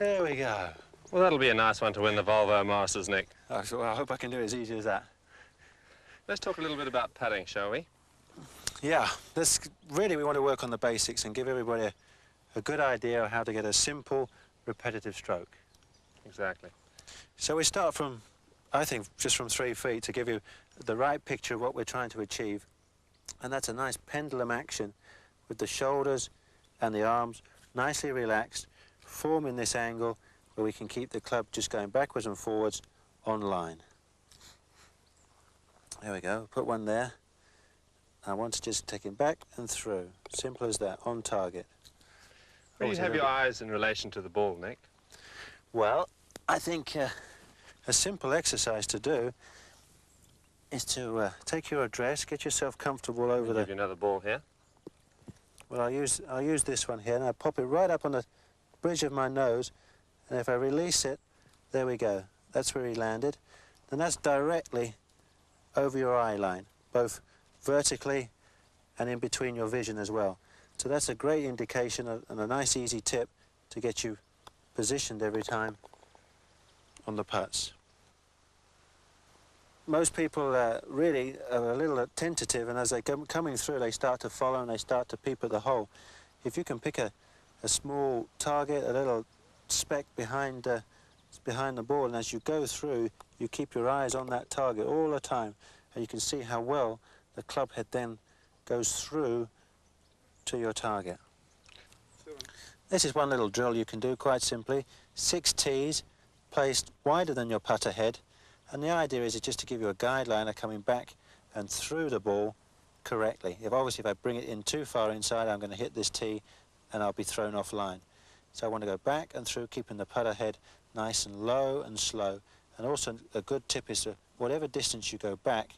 There we go. Well, that'll be a nice one to win the Volvo Masters, Nick. Oh, well, I hope I can do it as easy as that. Let's talk a little bit about putting, shall we? Yeah, we want to work on the basics and give everybody a good idea of how to get a simple, repetitive stroke. Exactly. So we start from, I think, just from 3 feet to give you the right picture of what we're trying to achieve. And that's a nice pendulum action with the shoulders and the arms nicely relaxed, forming this angle where we can keep the club just going backwards and forwards on line. There we go, put one there. I want to just take him back and through. Simple as that, on target. Where do you have your eyes in relation to the ball, Nick? Well, I think a simple exercise to do is to take your address, get yourself comfortable over Give you another ball here. Well, I'll use this one here, and I pop it right up on the bridge of my nose, and if I release it, there we go. That's where he landed. Then that's directly over your eye line, both vertically and in between your vision as well. So that's a great indication and a nice easy tip to get you positioned every time on the putts. Most people really are a little tentative, and as they're coming through, they start to follow and they start to peep at the hole. If you can pick a small target, a little speck behind the ball, and as you go through, you keep your eyes on that target all the time, and you can see how well the club head then goes through to your target. This is one little drill you can do quite simply. 6 tees placed wider than your putter head, and the idea is just to give you a guideline of coming back and through the ball correctly. Obviously if I bring it in too far inside, I'm going to hit this tee and I'll be thrown offline. So I want to go back and through, keeping the putter head nice and low and slow. And also a good tip is that whatever distance you go back,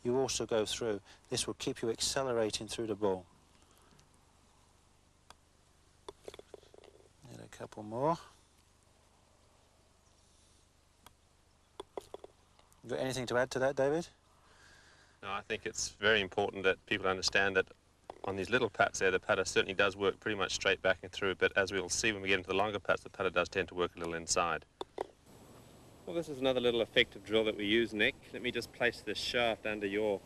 you also go through. This will keep you accelerating through the ball. Need a couple more. Got anything to add to that, David? No, I think it's very important that people understand that on these little putts there, the putter certainly does work pretty much straight back and through, but as we'll see when we get into the longer putts, the putter does tend to work a little inside. Well, this is another little effective drill that we use, Nick. Let me just place this shaft under your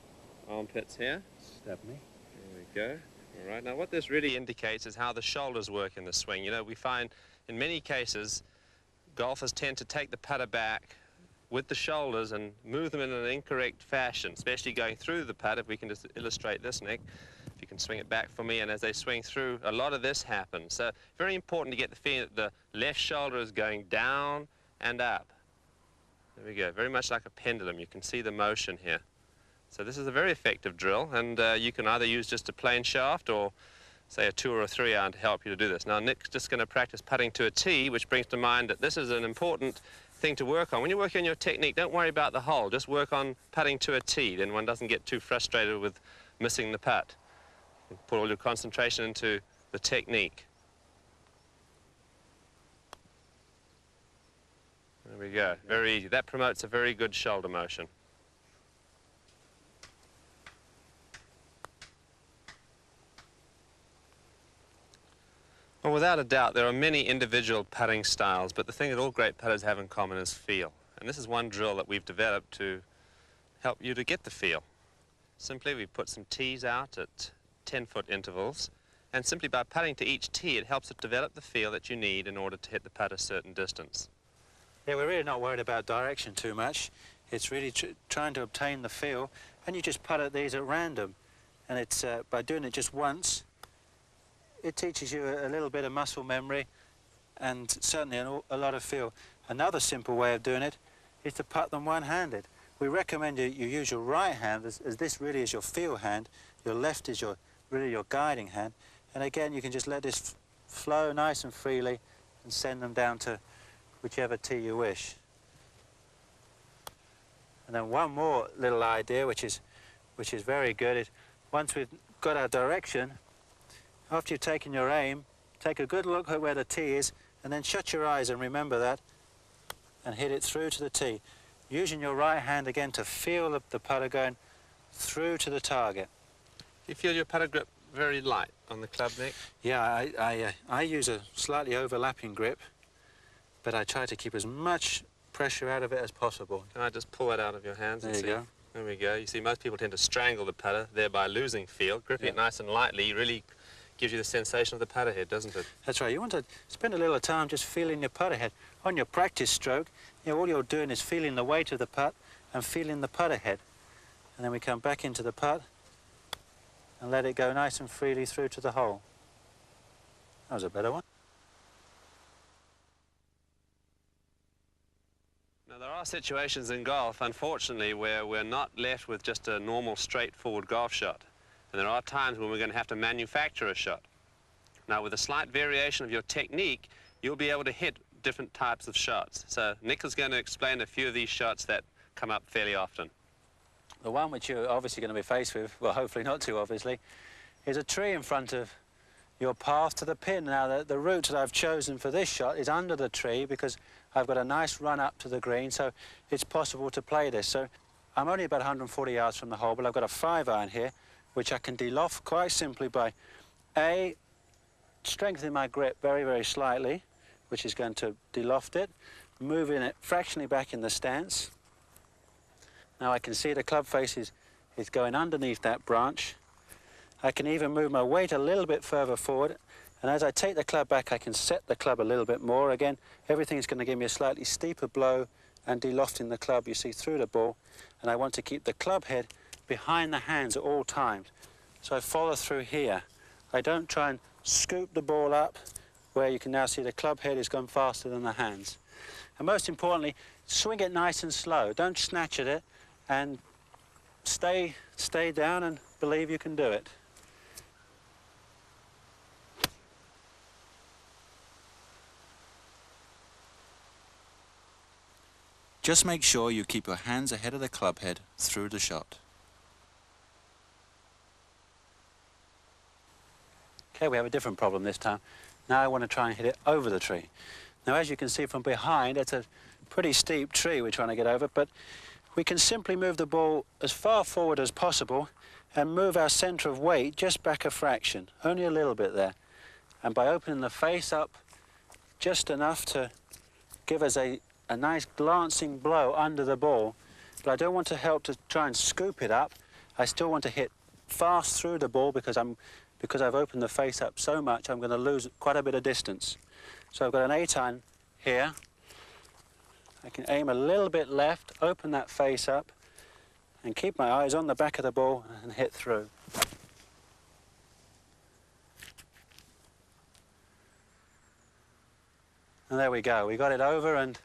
armpits here. Stab me. There we go. All right, now what this really indicates is how the shoulders work in the swing. You know, we find in many cases golfers tend to take the putter back with the shoulders and move them in an incorrect fashion, especially going through the putt. If we can just illustrate this, Nick, if you can swing it back for me, and as they swing through, a lot of this happens. So very important to get the feeling that the left shoulder is going down and up. There we go, very much like a pendulum. You can see the motion here. So this is a very effective drill, and you can either use just a plain shaft or say a 2 or a 3 iron to help you to do this. Now Nick's just going to practice putting to a tee, which brings to mind that this is an important thing to work on. When you're working on your technique, don't worry about the hole, just work on putting to a tee, then one doesn't get too frustrated with missing the putt. You put all your concentration into the technique. There we go, very easy. That promotes a very good shoulder motion. Well, without a doubt, there are many individual putting styles, but the thing that all great putters have in common is feel. And this is one drill that we've developed to help you to get the feel. Simply, we put some tees out at 10-foot intervals, and simply by putting to each tee, it helps it develop the feel that you need in order to hit the putt a certain distance. Yeah, we're really not worried about direction too much. It's really trying to obtain the feel, and you just putt at these at random. And it's by doing it just once, it teaches you a little bit of muscle memory and certainly a lot of feel. Another simple way of doing it is to putt them one-handed. We recommend you use your right hand as this really is your feel hand. Your left is really your guiding hand. And again, you can just let this flow nice and freely and send them down to whichever tee you wish. And then one more little idea, which is very good, is once we've got our direction, after you've taken your aim, take a good look at where the tee is, and then shut your eyes and remember that, and hit it through to the tee. Using your right hand again to feel the putter going through to the target. Do you feel your putter grip very light on the club, Nick? Yeah, I use a slightly overlapping grip, but I try to keep as much pressure out of it as possible. Can I just pull that out of your hands and There see? you go. There we go. You see, most people tend to strangle the putter, thereby losing feel. Gripping it nice and lightly really gives you the sensation of the putter head, doesn't it? That's right. You want to spend a little time just feeling your putter head. On your practice stroke, all you're doing is feeling the weight of the putt and feeling the putter head. And then we come back into the putt and let it go nice and freely through to the hole. That was a better one. Now, there are situations in golf, unfortunately, where we're not left with just a normal, straightforward golf shot. And there are times when we're going to have to manufacture a shot. Now, with a slight variation of your technique, you'll be able to hit different types of shots. So Nick is going to explain a few of these shots that come up fairly often. The one which you're obviously going to be faced with, well, hopefully not too obviously, is a tree in front of your path to the pin. Now, the route that I've chosen for this shot is under the tree because I've got a nice run up to the green, so it's possible to play this. So I'm only about 140 yards from the hole, but I've got a 5-iron here, which I can de-loft quite simply by, A, strengthening my grip very, very slightly, which is going to de-loft it, moving it fractionally back in the stance. Now I can see the club face is going underneath that branch. I can even move my weight a little bit further forward, and as I take the club back, I can set the club a little bit more. Again, everything's going to give me a slightly steeper blow and de-lofting the club, you see, through the ball. And I want to keep the club head behind the hands at all times. So I follow through here. I don't try and scoop the ball up, where you can now see the club head has gone faster than the hands. And most importantly, swing it nice and slow. Don't snatch at it, and stay down and believe you can do it. Just make sure you keep your hands ahead of the club head through the shot. Okay, we have a different problem this time. Now I want to try and hit it over the tree. Now, as you can see from behind, it's a pretty steep tree we're trying to get over, but we can simply move the ball as far forward as possible and move our centre of weight just back a fraction, only a little bit there. And by opening the face up just enough to give us a nice glancing blow under the ball, but I don't want to help to try and scoop it up. I still want to hit fast through the ball because I've opened the face up so much, I'm going to lose quite a bit of distance. So I've got an 8-iron here. I can aim a little bit left, open that face up, and keep my eyes on the back of the ball and hit through. And there we go. We got it over and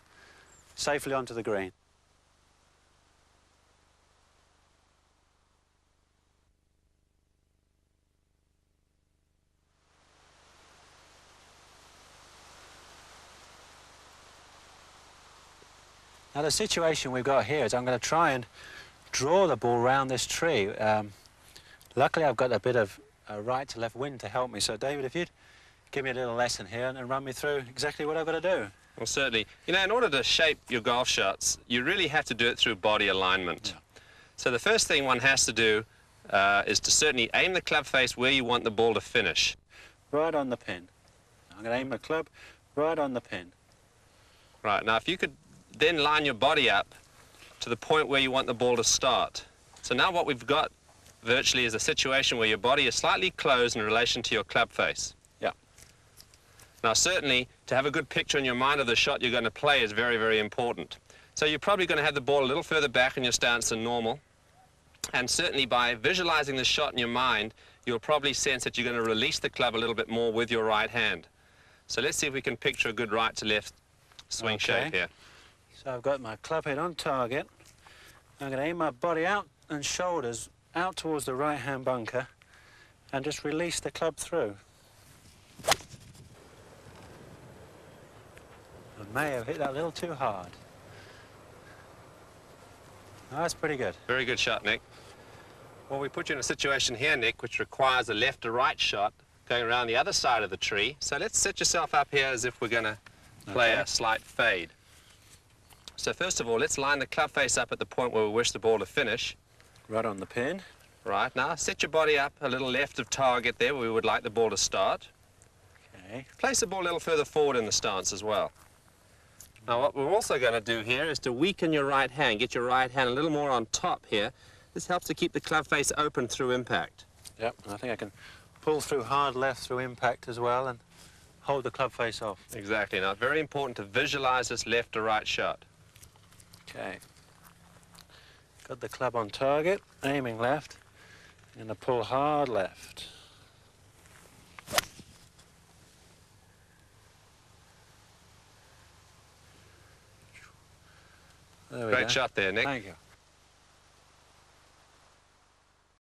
safely onto the green. Now the situation we've got here is I'm going to try and draw the ball round this tree. Luckily I've got a bit of right to left wind to help me, so David, if you'd give me a little lesson here and run me through exactly what I've got to do. Well, certainly. You know, in order to shape your golf shots, you really have to do it through body alignment. Yeah. So the first thing one has to do is to certainly aim the club face where you want the ball to finish. Right on the pin. I'm going to aim the club right on the pin. Right, now if you could then line your body up to the point where you want the ball to start. So now what we've got virtually is a situation where your body is slightly closed in relation to your club face. Yeah. Now certainly to have a good picture in your mind of the shot you're going to play is very, very important. So you're probably going to have the ball a little further back in your stance than normal. And certainly by visualizing the shot in your mind, you'll probably sense that you're going to release the club a little bit more with your right hand. So let's see if we can picture a good right to left swing shape here. So I've got my club head on target. I'm going to aim my body out and shoulders out towards the right-hand bunker and just release the club through. I may have hit that a little too hard. Oh, that's pretty good. Very good shot, Nick. Well, we put you in a situation here, Nick, which requires a left to right shot going around the other side of the tree. So let's set yourself up here as if we're going to play a slight fade. So first of all, let's line the club face up at the point where we wish the ball to finish. Right on the pin. Right, now set your body up a little left of target there where we would like the ball to start. Okay. Place the ball a little further forward in the stance as well. Now what we're also going to do here is to weaken your right hand. Get your right hand a little more on top here. This helps to keep the club face open through impact. Yep, I think I can pull through hard left through impact as well and hold the club face off. Exactly. Now, very important to visualize this left to right shot. Okay. Got the club on target, aiming left. I'm going to pull hard left. There we go. Great shot there, Nick. Thank you.